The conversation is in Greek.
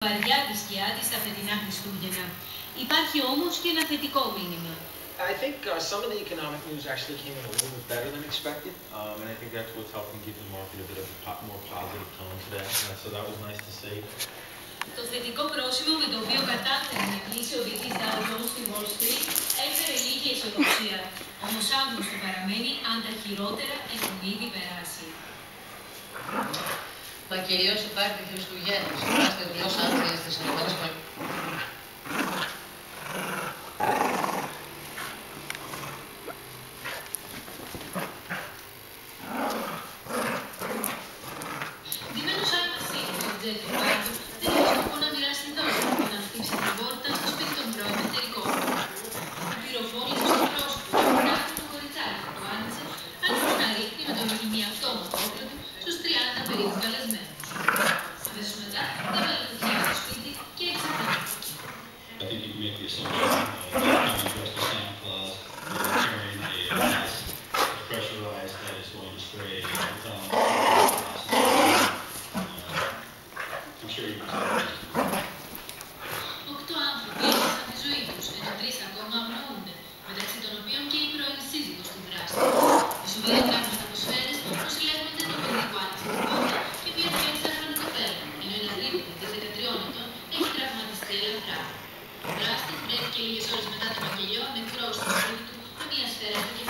Βαριά τη σκιά της στα φετινά Χριστούγεννα. Υπάρχει όμως και ένα θετικό μήνυμα. I think some of the economic news actually came in a little bit better than expected, and I think that's what's helping give the market a bit of a more positive tone today. So that was nice to see. Το θετικό πρόσημο με το οποίο κατάφερε να κλείσει ο δείκτης Dow Jones στη Wall Street έφερε λίγη αισιοδοξία. Όμως άγνωστο παραμένει αν τα χειρότερα έχουν ήδη περάσει. Μα κυρίως υπάρχει Χριστουγέννες. Είμαστε ο Λος Άντζελες της ΗΠΑ. Ντυμένος άλμα-σύγκρου στο τζετ του πάντου, δεν έχει σκοπό να μοιράσει δώρο από να χτύψει την πόρτα στο σπίτι των πρώην εταιρικών. Η πληροφόρηση στο πρόσωπο του γράφει το κοριτσάκι που άνοιξε, άρχισε να ρίχνει με το μηχημιαυτόματο όπλο του στους 30 περίπου καλεσμένους. Αμέσως μετά έβαλε φωτιά στο σπίτι και εξαφανίστηκε. I think you can make the assumption that if you trust the Santa Claus carrying a mask pressurized that is going to spray I'm sure you can tell. 8 άνθρωποι έχασαν τη ζωή τους, ενώ 3 ακόμα αγνοούνται, μεταξύ των οποίων και η πρώην σύζυγος του δράστη. Οι σοβαροί κάποιες ατμοσφαίρες προσελεύονται το παιδί που άνοιξε την πόρτα και μια 16χρονη κοπέλα, ενώ ένα τρίτο παιδί 13 ετών έχει τραυματιστεί ελαφρά. Ο δράστης βρέθηκε λίγες ώρες μετά το μακελιό νεκρός στο σπίτι του με μια σφαίρα στο κεφάλι.